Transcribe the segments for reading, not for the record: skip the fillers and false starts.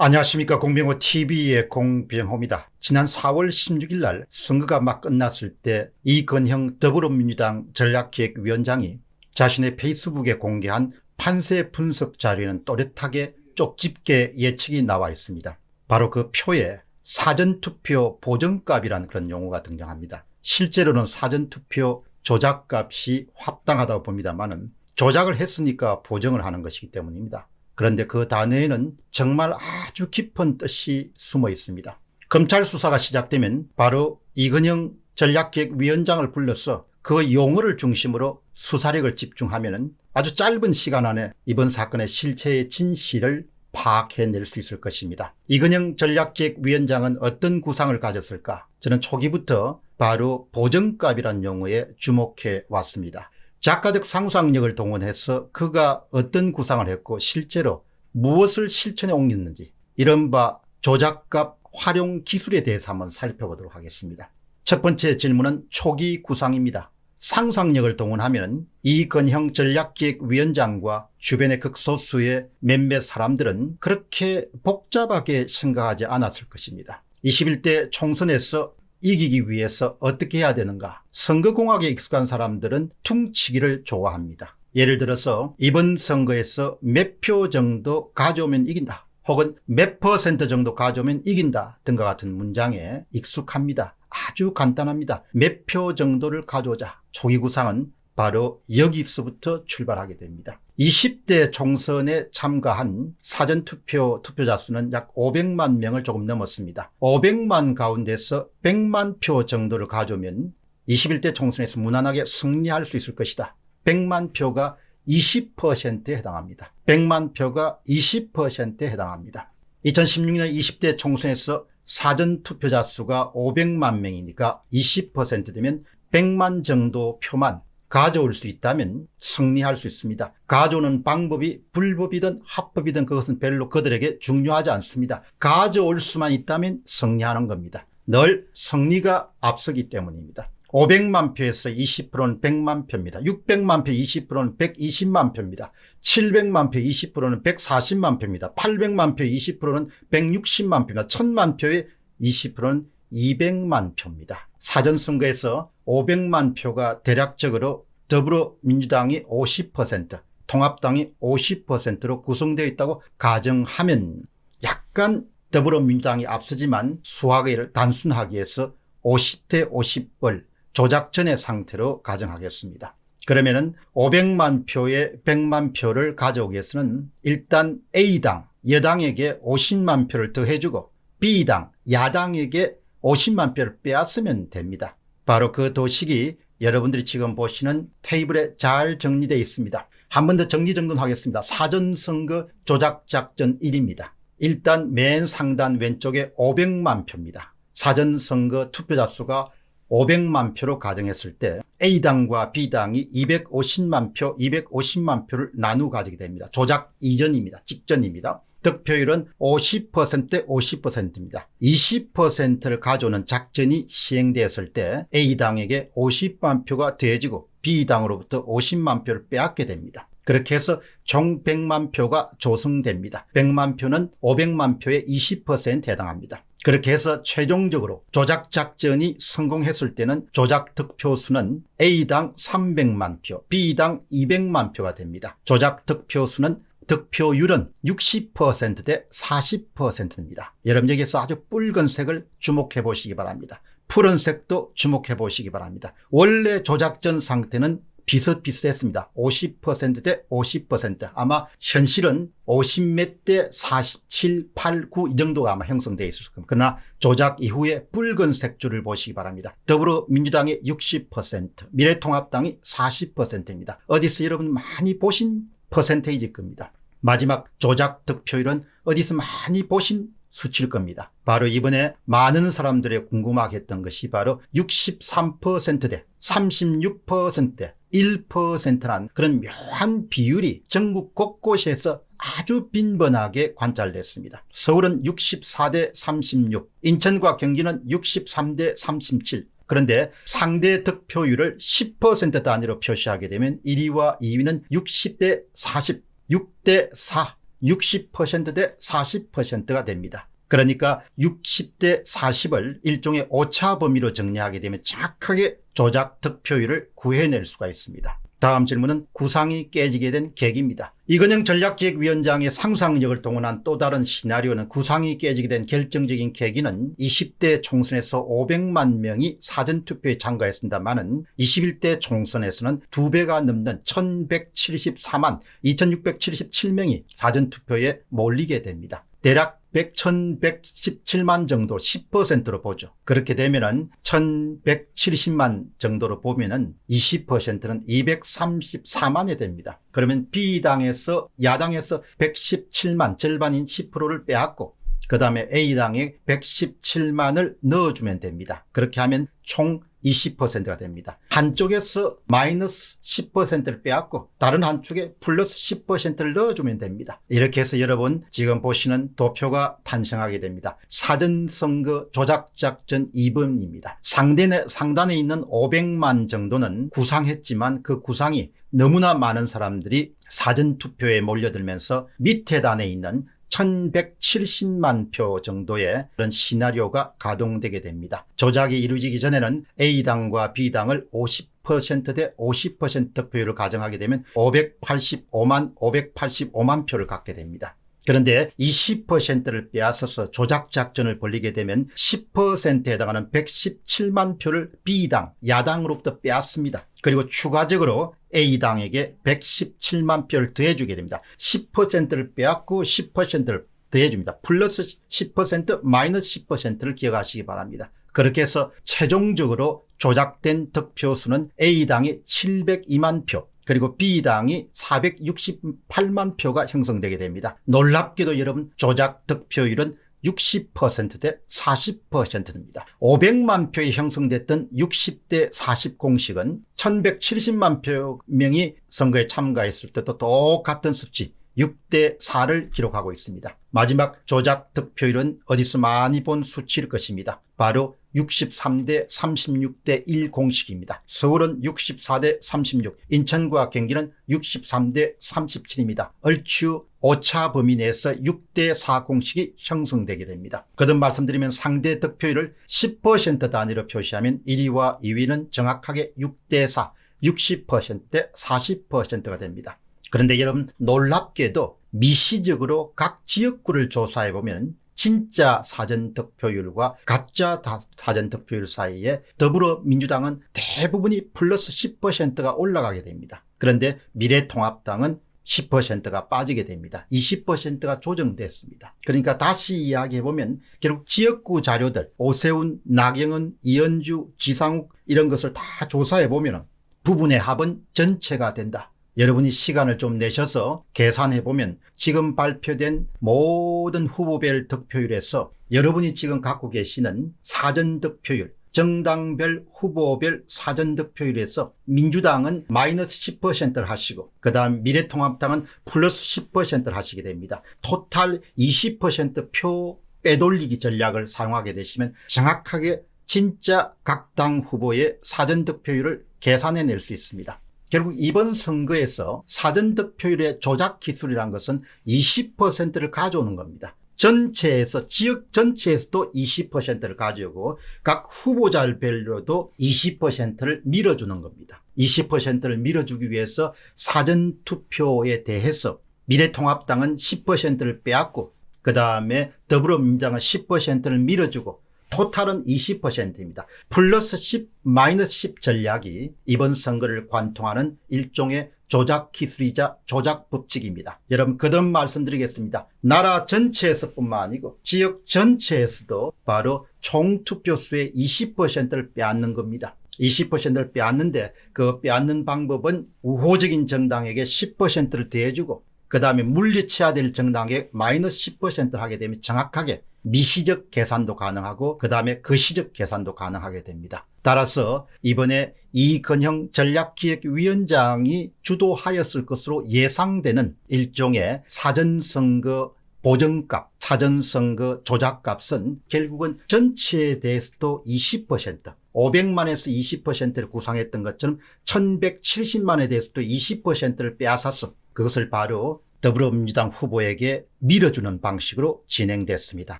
안녕하십니까. 공병호 TV의 공병호입니다. 지난 4월 16일 날 선거가 막 끝났을 때 이건형 더불어민주당 전략기획위원장이 자신의 페이스북에 공개한 판세 분석 자료에는 또렷하게 쪽집게 예측이 나와 있습니다. 바로 그 표에 사전투표 보정값이라는 그런 용어가 등장합니다. 실제로는 사전투표 조작값이 합당하다고 봅니다만은 조작을 했으니까 보정을 하는 것이기 때문입니다. 그런데 그 단어에는 정말 아주 깊은 뜻이 숨어 있습니다. 검찰 수사가 시작되면 바로 이건영 전략기획위원장을 불러서 그 용어를 중심으로 수사력을 집중하면 아주 짧은 시간 안에 이번 사건의 실체의 진실을 파악해낼 수 있을 것입니다. 이건영 전략기획위원장은 어떤 구상을 가졌을까? 저는 초기부터 바로 보정값이라는 용어에 주목해 왔습니다. 작가적 상상력을 동원해서 그가 어떤 구상을 했고 실제로 무엇을 실천에 옮겼는지 이른바 조작값 활용 기술에 대해서 한번 살펴보도록 하겠습니다. 첫 번째 질문은 초기 구상입니다. 상상력을 동원하면 이건형 전략기획위원장과 주변의 극소수의 몇몇 사람들은 그렇게 복잡하게 생각하지 않았을 것입니다. 21대 총선에서 이기기 위해서 어떻게 해야 되는가? 선거공학에 익숙한 사람들은 퉁치기를 좋아합니다. 예를 들어서 이번 선거에서 몇 표 정도 가져오면 이긴다. 혹은 몇 % 정도 가져오면 이긴다 등과 같은 문장에 익숙합니다. 아주 간단합니다. 몇 표 정도를 가져오자. 초기 구상은 바로 여기서부터 출발하게 됩니다. 20대 총선에 참가한 사전투표 투표자 수는 약 500만 명을 조금 넘었습니다. 500만 가운데서 100만 표 정도를 가져오면 21대 총선에서 무난하게 승리할 수 있을 것이다. 100만 표가 20%에 해당합니다. 100만 표가 20%에 해당합니다. 2016년 20대 총선에서 사전투표자 수가 500만 명이니까 20% 되면 100만 정도 표만 가져올 수 있다면 승리할 수 있습니다. 가져오는 방법이 불법이든 합법이든 그것은 별로 그들에게 중요하지 않습니다. 가져올 수만 있다면 승리하는 겁니다. 늘 승리가 앞서기 때문입니다. 500만 표에서 20%는 100만 표입니다. 600만 표 20%는 120만 표입니다. 700만 표 20%는 140만 표입니다. 800만 표 20%는 160만 표입니다. 1000만 표의 20%는 200만 표입니다. 사전선거에서 500만 표가 대략적으로 더불어민주당이 50%, 통합당이 50%로 구성되어 있다고 가정하면 약간 더불어민주당이 앞서지만 수학을 단순하게 해서 50대 50을 조작전의 상태로 가정하겠습니다. 그러면은 500만 표에 100만 표를 가져오기 위해서는 일단 A당, 여당에게 50만 표를 더해주고 B당, 야당에게 50만 표를 빼앗으면 됩니다. 바로 그 도식이 여러분들이 지금 보시는 테이블에 잘 정리되어 있습니다. 한 번 더 정리정돈하겠습니다. 사전선거 조작작전 1입니다. 일단 맨 상단 왼쪽에 500만 표입니다. 사전선거 투표자 수가 500만 표로 가정했을 때 A당과 B당이 250만 표, 250만 표를 나누어 가지게 됩니다. 조작 이전입니다. 직전입니다. 득표율은 50%대 50%입니다. 20%를 가져오는 작전이 시행되었을 때 A당에게 50만 표가 더해지고 B당으로부터 50만 표를 빼앗게 됩니다. 그렇게 해서 총 100만 표가 조성됩니다. 100만 표는 500만 표의 20%에 해당합니다. 그렇게 해서 최종적으로 조작 작전이 성공했을 때는 조작 득표수는 A당 300만 표, B당 200만 표가 됩니다. 조작 득표수는 득표율은 60%대 40%입니다. 여러분 여기서 아주 붉은색을 주목해 보시기 바랍니다. 푸른색도 주목해 보시기 바랍니다. 원래 조작전 상태는 비슷비슷했습니다. 50%대 50%. 아마 현실은 50몇 대 47, 8, 9 이 정도가 아마 형성되어 있을 겁니다. 그러나 조작 이후에 붉은색 줄을 보시기 바랍니다. 더불어민주당이 60%, 미래통합당이 40%입니다. 어디서 여러분 많이 보신 퍼센테이지 겁니다. 마지막 조작 득표율은 어디서 많이 보신 수치일 겁니다. 바로 이번에 많은 사람들이 궁금하게 했던 것이 바로 63%대 36%대 1%란 그런 묘한 비율이 전국 곳곳에서 아주 빈번하게 관찰됐습니다. 서울은 64대 36, 인천과 경기는 63대 37. 그런데 상대 득표율을 10% 단위로 표시하게 되면 1위와 2위는 60대 40, 6대 4, 60%대 40%가 됩니다. 그러니까 60대 40을 일종의 오차 범위로 정리하게 되면 정확하게 조작 득표율을 구해낼 수가 있습니다. 다음 질문은 구상이 깨지게 된 계기입니다. 이건영 전략기획위원장의 상상력을 동원한 또 다른 시나리오는 구상이 깨지게 된 결정적인 계기는 20대 총선에서 500만 명이 사전투표에 참가했습니다마는 21대 총선에서는 2배가 넘는 1174만 2677명이 사전투표에 몰리게 됩니다. 대략 1117만 정도 10%로 보죠. 그렇게 되면은 1170만 정도로 보면은 20%는 234만이 됩니다. 그러면 B당에서 야당에서 117만 절반인 10%를 빼앗고 그 다음에 A당에 117만을 넣어주면 됩니다. 그렇게 하면 총 20%가 됩니다. 한쪽에서 마이너스 10%를 빼앗고 다른 한쪽에 플러스 10%를 넣어주면 됩니다. 이렇게 해서 여러분 지금 보시는 도표가 탄생하게 됩니다. 사전선거 조작작전 2번입니다. 상단에 있는 500만 정도는 구상했지만 그 구상이 너무나 많은 사람들이 사전투표에 몰려들면서 밑에 단에 있는 1170만 표 정도의 그런 시나리오가 가동되게 됩니다. 조작이 이루어지기 전에는 A당과 B당을 50%대 50% 득표율을 가정하게 되면 585만 표를 갖게 됩니다. 그런데 20%를 빼앗아서 조작작전을 벌이게 되면 10%에 해당하는 117만 표를 B당, 야당으로부터 빼앗습니다. 그리고 추가적으로 A당에게 117만 표를 더해주게 됩니다. 10%를 빼앗고 10%를 더해줍니다. 플러스 10%, 마이너스 10%를 기억하시기 바랍니다. 그렇게 해서 최종적으로 조작된 득표수는 A당이 702만 표, 그리고 B당이 468만 표가 형성되게 됩니다. 놀랍게도 여러분 조작 득표율은 60%대 40%입니다. 500만 표에 형성됐던 60대 40 공식은 1170만 명이 선거에 참가했을 때도 똑같은 수치 6대 4를 기록하고 있습니다. 마지막 조작 득표율은 어디서 많이 본 수치일 것입니다. 바로 63대 36대 1 공식입니다. 서울은 64대 36, 인천과 경기는 63대 37입니다. 얼추 오차 범위 내에서 6대 4 공식이 형성되게 됩니다. 거듭 말씀드리면 상대 득표율을 10% 단위로 표시하면 1위와 2위는 정확하게 6대 4, 60%대 40%가 됩니다. 그런데 여러분 놀랍게도 미시적으로 각 지역구를 조사해 보면 진짜 사전득표율과 가짜 사전득표율 사이에 더불어민주당은 대부분이 플러스 10%가 올라가게 됩니다. 그런데 미래통합당은 10%가 빠지게 됩니다. 20%가 조정됐습니다. 그러니까 다시 이야기해보면 결국 지역구 자료들 오세훈, 나경원, 이현주, 지상욱 이런 것을 다 조사해보면 부분의 합은 전체가 된다. 여러분이 시간을 좀 내셔서 계산해보면 지금 발표된 모든 후보별 득표율에서 여러분이 지금 갖고 계시는 사전득표율, 정당별 후보별 사전득표율에서 민주당은 마이너스 10%를 하시고 그 다음 미래통합당은 플러스 10%를 하시게 됩니다. 토탈 20% 빼돌리기 전략을 사용하게 되시면 정확하게 진짜 각 당 후보의 사전득표율을 계산해낼 수 있습니다. 결국 이번 선거에서 사전득표율의 조작 기술이라는 것은 20%를 가져오는 겁니다. 전체에서 지역 전체에서도 20%를 가져오고 각 후보자별로도 20%를 밀어주는 겁니다. 20%를 밀어주기 위해서 사전투표에 대해서 미래통합당은 10%를 빼앗고 그 다음에 더불어민주당은 10%를 밀어주고 토탈은 20%입니다. 플러스 10, 마이너스 10 전략이 이번 선거를 관통하는 일종의 조작 기술이자 조작 법칙입니다. 여러분 거듭 말씀드리겠습니다. 나라 전체에서 뿐만 아니고 지역 전체에서도 바로 총투표수의 20%를 빼앗는 겁니다. 20%를 빼앗는데 그 빼앗는 방법은 우호적인 정당에게 10%를 더해주고 그 다음에 물리쳐야 될 정당에 마이너스 10%를 하게 되면 정확하게 미시적 계산도 가능하고 그 다음에 거시적 계산도 가능하게 됩니다. 따라서 이번에 이건형 전략기획위원장이 주도하였을 것으로 예상되는 일종의 사전선거 보정값, 사전선거 조작값은 결국은 전체에 대해서도 20%, 500만에서 20%를 구상했던 것처럼 1170만에 대해서도 20%를 빼앗아서 그것을 바로 더불어민주당 후보에게 밀어주는 방식으로 진행됐습니다.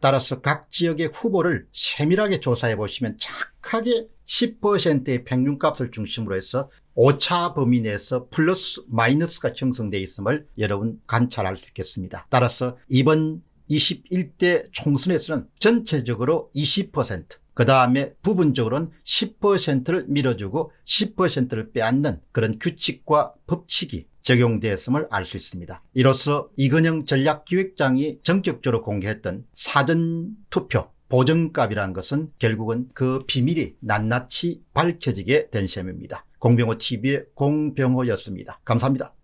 따라서 각 지역의 후보를 세밀하게 조사해 보시면 착하게 10%의 평균값을 중심으로 해서 오차 범위 내에서 플러스 마이너스가 형성되어 있음을 여러분 관찰할 수 있겠습니다. 따라서 이번 21대 총선에서는 전체적으로 20%, 그 다음에 부분적으로는 10%를 밀어주고 10%를 빼앗는 그런 규칙과 법칙이 적용되었음을 알 수 있습니다. 이로써 이건영 전략기획장이 전격적으로 공개했던 사전투표 보정값이라는 것은 결국은 그 비밀이 낱낱이 밝혀지게 된 셈입니다. 공병호 TV의 공병호였습니다. 감사합니다.